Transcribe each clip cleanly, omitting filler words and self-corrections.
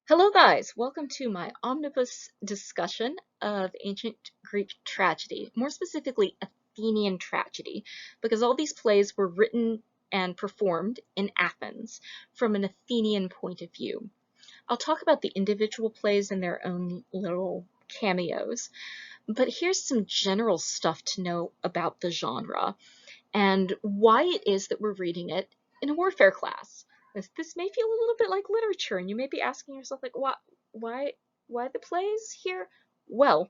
Hello guys, welcome to my omnibus discussion of ancient Greek tragedy, more specifically Athenian tragedy, because all these plays were written and performed in Athens from an Athenian point of view. I'll talk about the individual plays and their own little cameos, but here's some general stuff to know about the genre and why it is that we're reading it in a warfare class. This may feel a little bit like literature, and you may be asking yourself, like, why the plays here? Well,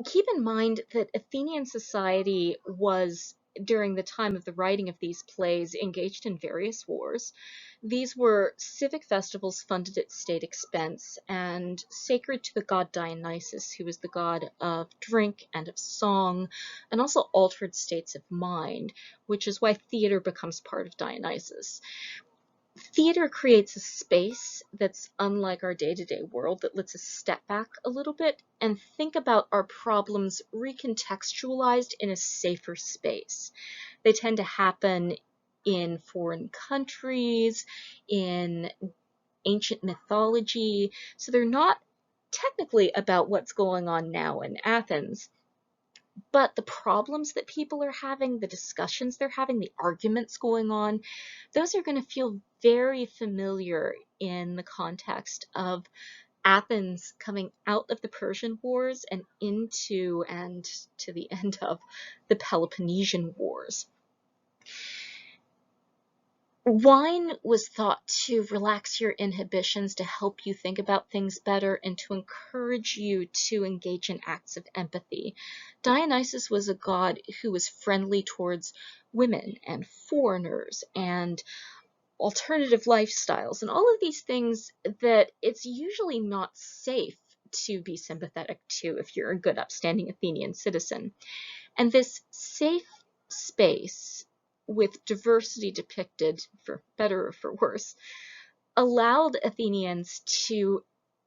keep in mind that Athenian society was, during the time of the writing of these plays, engaged in various wars. These were civic festivals funded at state expense and sacred to the god Dionysus, who was the god of drink and of song, and also altered states of mind, which is why theater becomes part of Dionysus. Theater creates a space that's unlike our day-to-day world, that lets us step back a little bit and think about our problems recontextualized in a safer space. They tend to happen in foreign countries, in ancient mythology, so they're not technically about what's going on now in Athens, but the problems that people are having, the discussions they're having, the arguments going on, those are going to feel very familiar in the context of Athens coming out of the Persian Wars and into and to the end of the Peloponnesian Wars. Wine was thought to relax your inhibitions, to help you think about things better, and to encourage you to engage in acts of empathy. Dionysus was a god who was friendly towards women and foreigners and alternative lifestyles, and all of these things that it's usually not safe to be sympathetic to if you're a good, upstanding Athenian citizen. And this safe space, with diversity depicted, for better or for worse, allowed Athenians to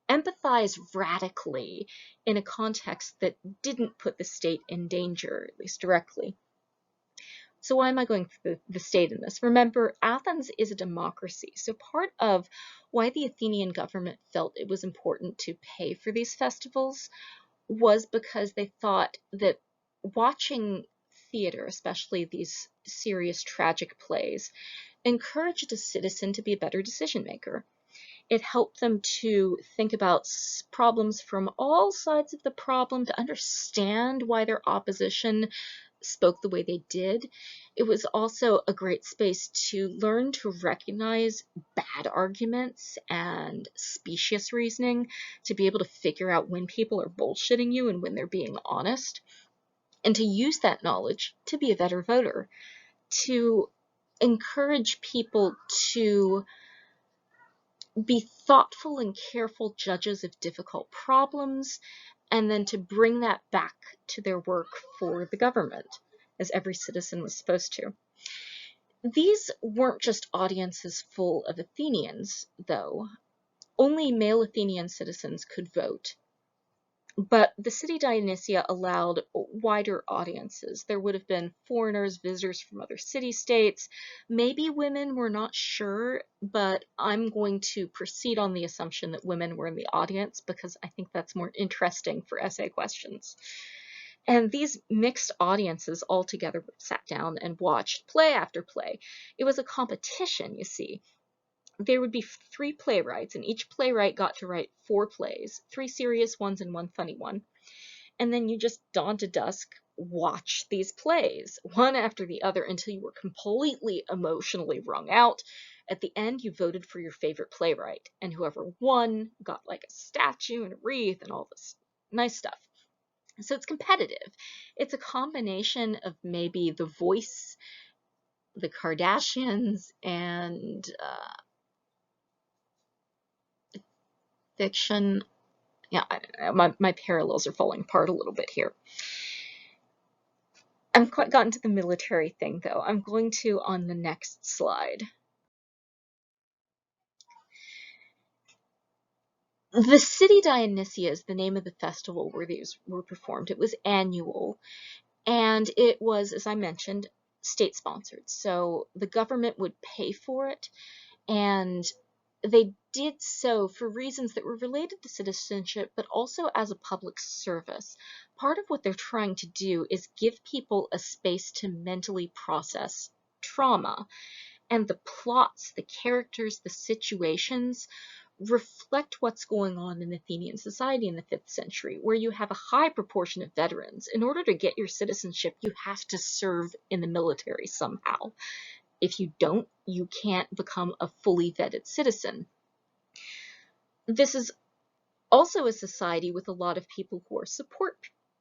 empathize radically in a context that didn't put the state in danger, at least directly. So why am I going through the state in this? Remember, Athens is a democracy, so part of why the Athenian government felt it was important to pay for these festivals was because they thought that watching theater, especially these serious tragic plays, encouraged a citizen to be a better decision maker. It helped them to think about problems from all sides of the problem, to understand why their opposition spoke the way they did. It was also a great space to learn to recognize bad arguments and specious reasoning, to be able to figure out when people are bullshitting you and when they're being honest, and to use that knowledge to be a better voter, to encourage people to be thoughtful and careful judges of difficult problems, and then to bring that back to their work for the government, as every citizen was supposed to. These weren't just audiences full of Athenians, though. Only male Athenian citizens could vote. But the city Dionysia allowed wider audiences. There would have been foreigners, visitors from other city-states, maybe women, we're not sure, but I'm going to proceed on the assumption that women were in the audience because I think that's more interesting for essay questions. And these mixed audiences all together sat down and watched play after play. It was a competition, you see. There would be 3 playwrights, and each playwright got to write 4 plays, 3 serious ones and 1 funny one. And then you just, dawn to dusk, watch these plays, one after the other, until you were completely emotionally wrung out. At the end, you voted for your favorite playwright, and whoever won got like a statue and a wreath and all this nice stuff. So it's competitive. It's a combination of maybe The Voice, The Kardashians, and fiction. Yeah, I don't know. My parallels are falling apart a little bit here. I've quite gotten to the military thing, though. I'm going to on the next slide. The city Dionysia is the name of the festival where these were performed. It was annual, and it was, as I mentioned, state-sponsored. So the government would pay for it, and they did so for reasons that were related to citizenship, but also as a public service. Part of what they're trying to do is give people a space to mentally process trauma. And the plots, the characters, the situations reflect what's going on in Athenian society in the 5th century, where you have a high proportion of veterans. In order to get your citizenship, you have to serve in the military somehow. If you don't, you can't become a fully vetted citizen. This is also a society with a lot of people who are support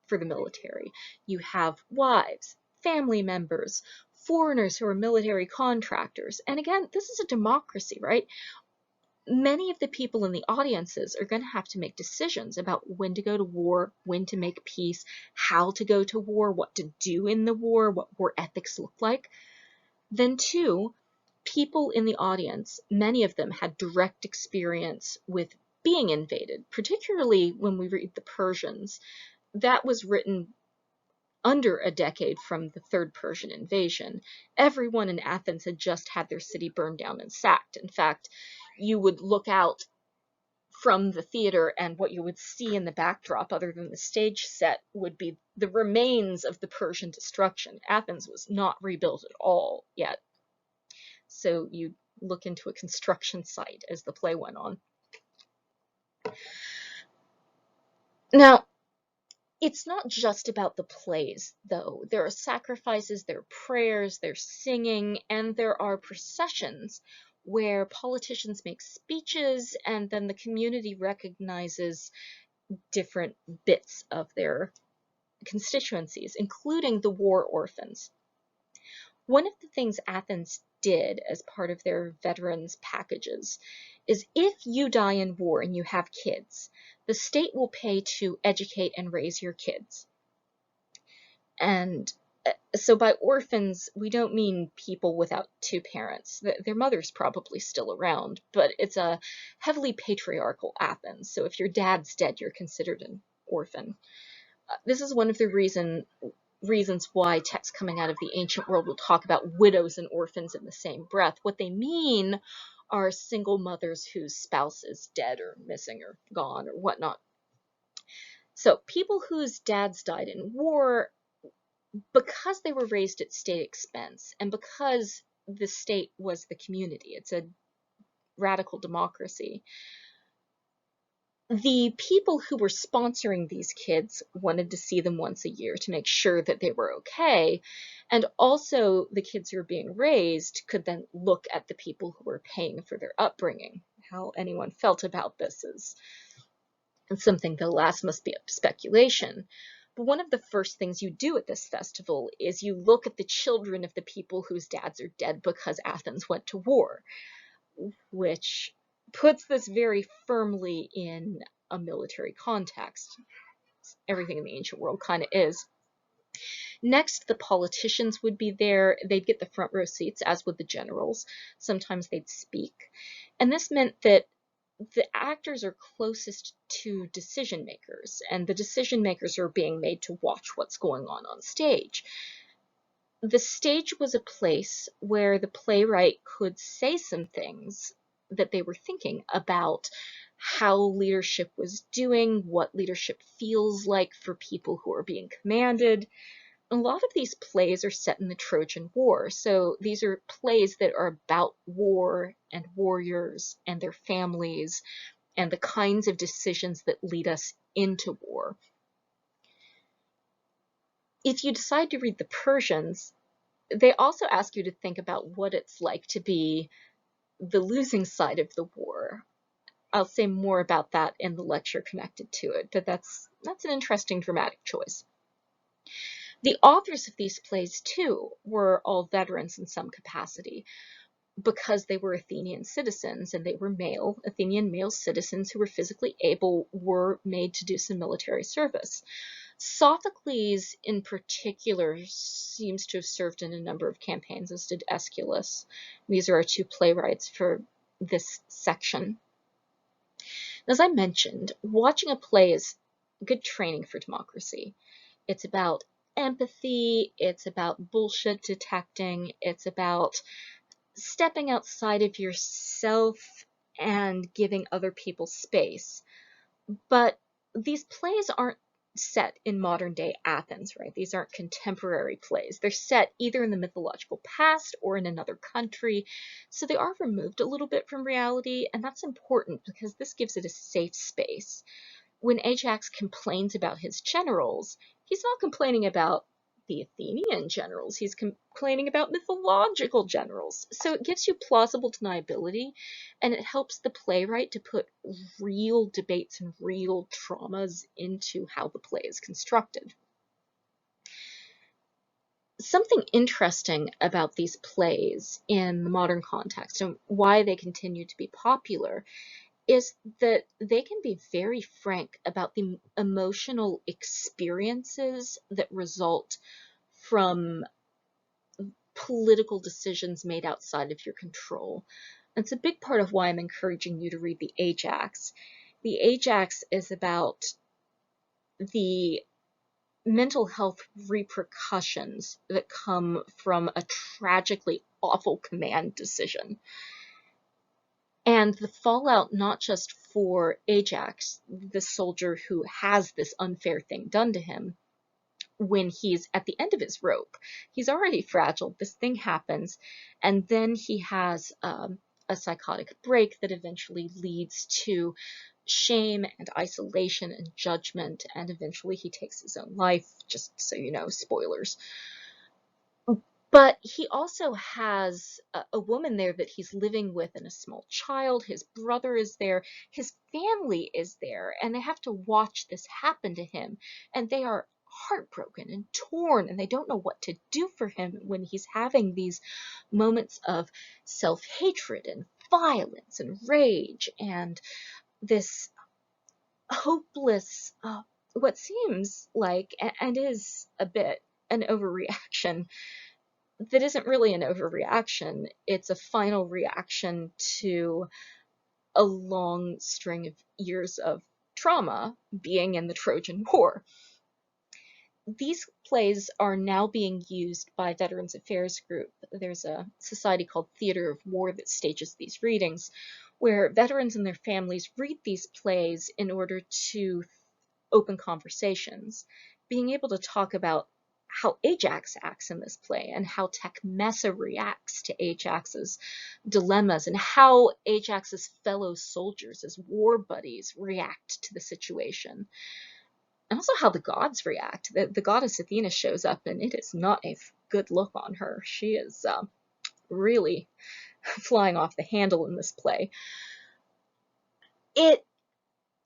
for the military. You have wives, family members, foreigners who are military contractors. And again, this is a democracy, right? Many of the people in the audiences are going to have to make decisions about when to go to war, when to make peace, how to go to war, what to do in the war, what war ethics look like. Then too, people in the audience, many of them had direct experience with being invaded, particularly when we read the Persians. That was written under a decade from the Third Persian invasion. Everyone in Athens had just had their city burned down and sacked. In fact, you would look out from the theater and what you would see in the backdrop, other than the stage set, would be the remains of the Persian destruction. Athens was not rebuilt at all yet. So you look into a construction site as the play went on. Now, it's not just about the plays, though. There are sacrifices, there are prayers, there's singing, and there are processions where politicians make speeches and then the community recognizes different bits of their constituencies, including the war orphans. One of the things Athens did as part of their veterans packages is if you die in war and you have kids, the state will pay to educate and raise your kids. And so by orphans, we don't mean people without two parents. Their mother's probably still around, but it's a heavily patriarchal Athens. So if your dad's dead, you're considered an orphan. This is one of the reasons why texts coming out of the ancient world will talk about widows and orphans in the same breath. What they mean are single mothers whose spouse is dead or missing or gone or whatnot. So people whose dads died in war, because they were raised at state expense and because the state was the community, it's a radical democracy, the people who were sponsoring these kids wanted to see them once a year to make sure that they were okay. And also the kids who were being raised could then look at the people who were paying for their upbringing. How anyone felt about this is something that, alas, must be up to speculation. But one of the first things you do at this festival is you look at the children of the people whose dads are dead because Athens went to war, which puts this very firmly in a military context. Everything in the ancient world kind of is. Next, the politicians would be there. They'd get the front row seats, as would the generals. Sometimes they'd speak. And this meant that the actors are closest to decision makers, and the decision makers are being made to watch what's going on stage. The stage was a place where the playwright could say some things that they were thinking about how leadership was doing, what leadership feels like for people who are being commanded. A lot of these plays are set in the Trojan War, so these are plays that are about war and warriors and their families and the kinds of decisions that lead us into war. If you decide to read the Persians, they also ask you to think about what it's like to be the losing side of the war. I'll say more about that in the lecture connected to it, but that's an interesting dramatic choice. The authors of these plays, too, were all veterans in some capacity because they were Athenian citizens and they were Athenian male citizens who were physically able, were made to do some military service. Sophocles, in particular, seems to have served in a number of campaigns, as did Aeschylus. These are our two playwrights for this section. As I mentioned, watching a play is good training for democracy. It's about empathy, it's about bullshit detecting, it's about stepping outside of yourself and giving other people space. But these plays aren't set in modern day Athens, right? These aren't contemporary plays. They're set either in the mythological past or in another country. So they are removed a little bit from reality, and that's important because this gives it a safe space. When Ajax complains about his generals, he's not complaining about the Athenian generals, he's complaining about mythological generals. So it gives you plausible deniability, and it helps the playwright to put real debates and real traumas into how the play is constructed. Something interesting about these plays in the modern context and why they continue to be popular is that they can be very frank about the emotional experiences that result from political decisions made outside of your control. It's a big part of why I'm encouraging you to read the Ajax. The Ajax is about the mental health repercussions that come from a tragically awful command decision. And the fallout, not just for Ajax, the soldier who has this unfair thing done to him, when he's at the end of his rope. He's already fragile. This thing happens, and then he has a psychotic break that eventually leads to shame and isolation and judgment, and eventually he takes his own life, just so you know, spoilers. But he also has a woman there that he's living with and a small child. His brother is there. His family is there. And they have to watch this happen to him. And they are heartbroken and torn. And they don't know what to do for him when he's having these moments of self-hatred and violence and rage. And this hopeless, what seems like, and is a bit, an overreaction that isn't really an overreaction. It's a final reaction to a long string of years of trauma being in the Trojan War. These plays are now being used by Veterans Affairs Group. There's a society called Theater of War that stages these readings, where veterans and their families read these plays in order to open conversations, being able to talk about how Ajax acts in this play and how Tecmessa reacts to Ajax's dilemmas and how Ajax's fellow soldiers as war buddies react to the situation. And also how the gods react. The goddess Athena shows up and it is not a good look on her. She is really flying off the handle in this play. It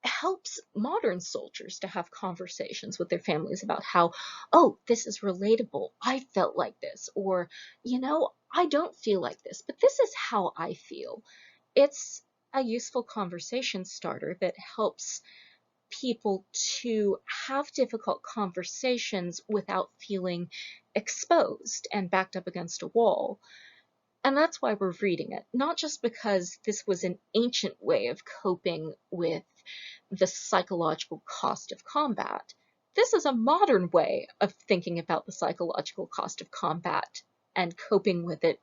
helps modern soldiers to have conversations with their families about how, oh, this is relatable. I felt like this. Or, you know, I don't feel like this, but this is how I feel. It's a useful conversation starter that helps people to have difficult conversations without feeling exposed and backed up against a wall. And that's why we're reading it, not just because this was an ancient way of coping with the psychological cost of combat. This is a modern way of thinking about the psychological cost of combat and coping with it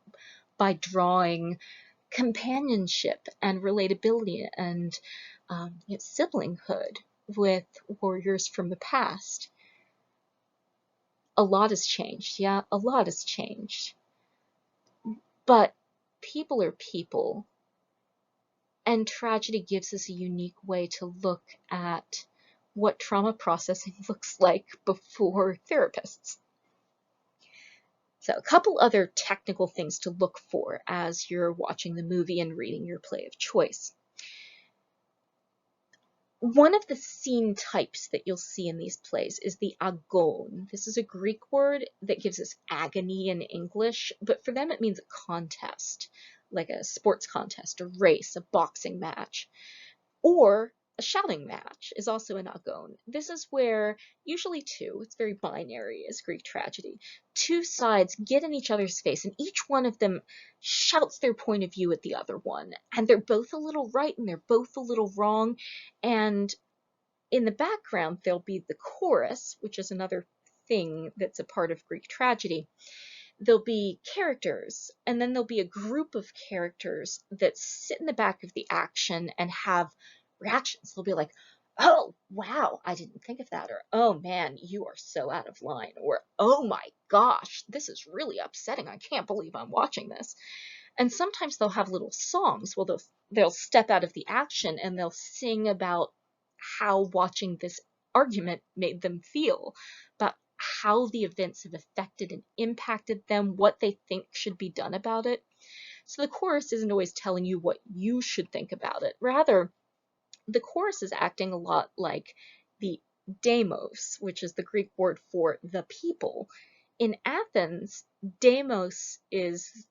by drawing companionship and relatability and siblinghood with warriors from the past. A lot has changed. Yeah, a lot has changed. But people are people, and tragedy gives us a unique way to look at what trauma processing looks like before therapists. So a couple other technical things to look for as you're watching the movie and reading your play of choice. One of the scene types that you'll see in these plays is the Agon. This is a Greek word that gives us agony in English, but for them it means a contest, like a sports contest, a race, a boxing match. Or a shouting match is also an Agon. This is where, usually two, it's very binary as Greek tragedy, two sides get in each other's face and each one of them shouts their point of view at the other one. And they're both a little right and they're both a little wrong. And in the background, there'll be the chorus, which is another thing that's a part of Greek tragedy. There'll be characters, and then there'll be a group of characters that sit in the back of the action and have reactions. They'll be like, oh, wow, I didn't think of that, or oh man, you are so out of line, or oh my gosh, this is really upsetting. I can't believe I'm watching this. And sometimes they'll have little songs. Well, they'll step out of the action and they'll sing about how watching this argument made them feel, about how the events have affected and impacted them, what they think should be done about it. So the chorus isn't always telling you what you should think about it. Rather, the chorus is acting a lot like the demos, which is the Greek word for the people. In Athens, demos is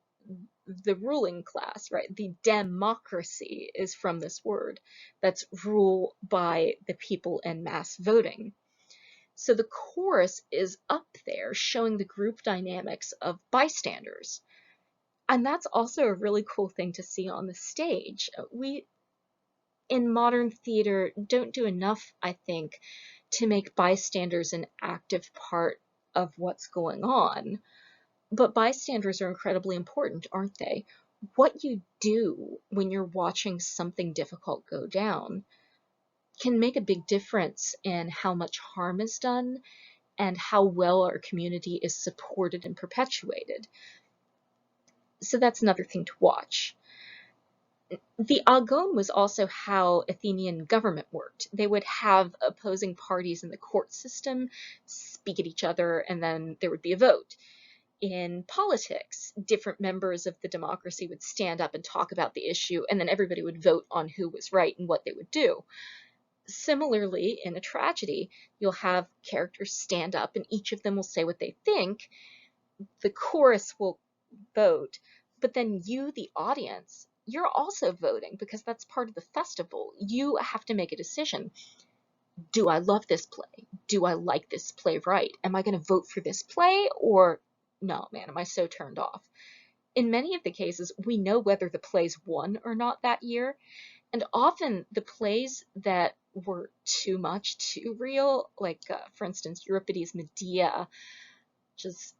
the ruling class, right? The democracy is from this word. That's rule by the people and mass voting. So the chorus is up there showing the group dynamics of bystanders. And that's also a really cool thing to see on the stage. We, in modern theater, don't do enough, I think, to make bystanders an active part of what's going on. But bystanders are incredibly important, aren't they? What you do when you're watching something difficult go down can make a big difference in how much harm is done and how well our community is supported and perpetuated. So that's another thing to watch. The Agon was also how Athenian government worked. They would have opposing parties in the court system speak at each other, and then there would be a vote. In politics, different members of the democracy would stand up and talk about the issue, and then everybody would vote on who was right and what they would do. Similarly, in a tragedy, you'll have characters stand up and each of them will say what they think. The chorus will vote, but then you, the audience, you're also voting because that's part of the festival. You have to make a decision. Do I love this play? Do I like this playwright? Am I going to vote for this play, or no, man, am I so turned off? In many of the cases, we know whether the plays won or not that year, and often the plays that were too much, too real, like, for instance, Euripides' Medea, which is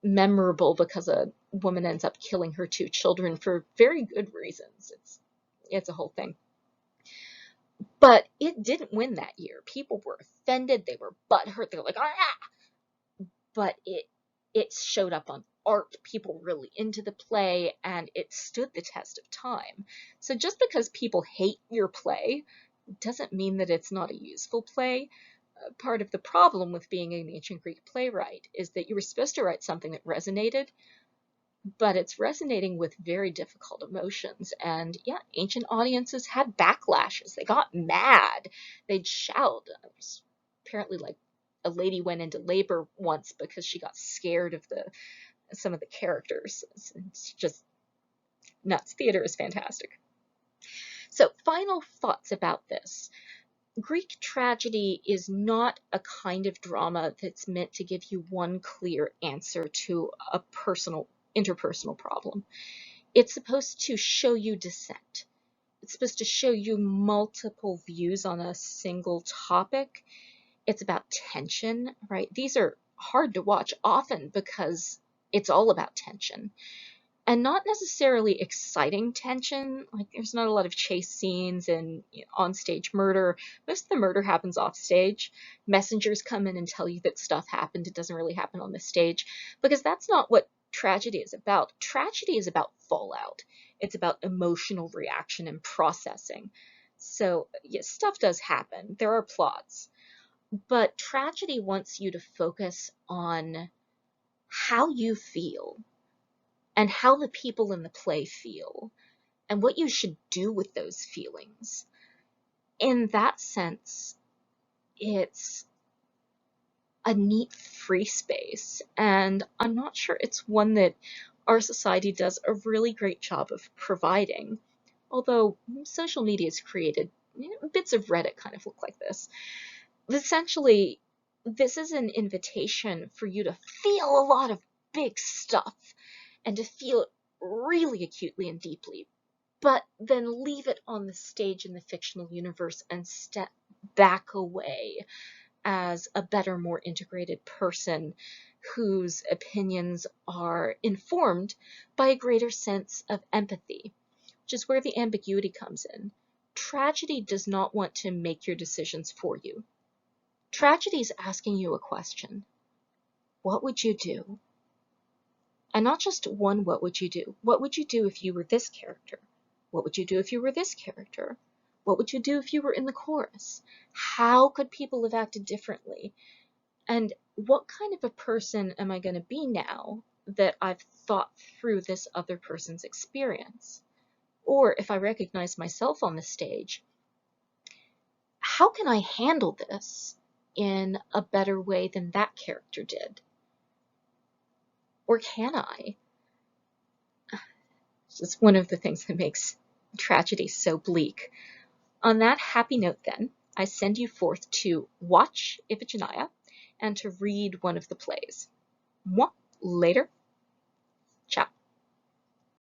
memorable because a woman ends up killing her two children for very good reasons. It's a whole thing. But it didn't win that year. People were offended. They were butthurt. They were like, ah! But it showed up on art. People were really into the play, and it stood the test of time. So just because people hate your play doesn't mean that it's not a useful play. Part of the problem with being an ancient Greek playwright is that you were supposed to write something that resonated, but it's resonating with very difficult emotions. And yeah, ancient audiences had backlashes. They got mad. They'd shout. Apparently, like, a lady went into labor once because she got scared of some of the characters. It's just nuts. Theater is fantastic. So, final thoughts about this. Greek tragedy is not a kind of drama that's meant to give you one clear answer to a interpersonal problem. It's supposed to show you dissent. It's supposed to show you multiple views on a single topic. It's about tension, right? These are hard to watch often because it's all about tension. And not necessarily exciting tension. Like, there's not a lot of chase scenes and on-stage murder. Most of the murder happens off-stage. Messengers come in and tell you that stuff happened. It doesn't really happen on the stage, because that's not what tragedy is about. Tragedy is about fallout. It's about emotional reaction and processing. So, yes, stuff does happen. There are plots. But tragedy wants you to focus on how you feel, and how the people in the play feel, and what you should do with those feelings. In that sense, it's a neat free space, and I'm not sure it's one that our society does a really great job of providing, although social media has created bits of Reddit kind of look like this. Essentially, this is an invitation for you to feel a lot of big stuff, and to feel it really acutely and deeply, but then leave it on the stage in the fictional universe and step back away as a better, more integrated person whose opinions are informed by a greater sense of empathy, which is where the ambiguity comes in. Tragedy does not want to make your decisions for you. Tragedy is asking you a question. What would you do? And not just one, what would you do? What would you do if you were this character? What would you do if you were this character? What would you do if you were in the chorus? How could people have acted differently? And what kind of a person am I going to be now that I've thought through this other person's experience? Or if I recognize myself on the stage, how can I handle this in a better way than that character did? Or can I? It's one of the things that makes tragedy so bleak. On that happy note, then, I send you forth to watch Iphigenia and to read one of the plays. Mwah. Later. Ciao.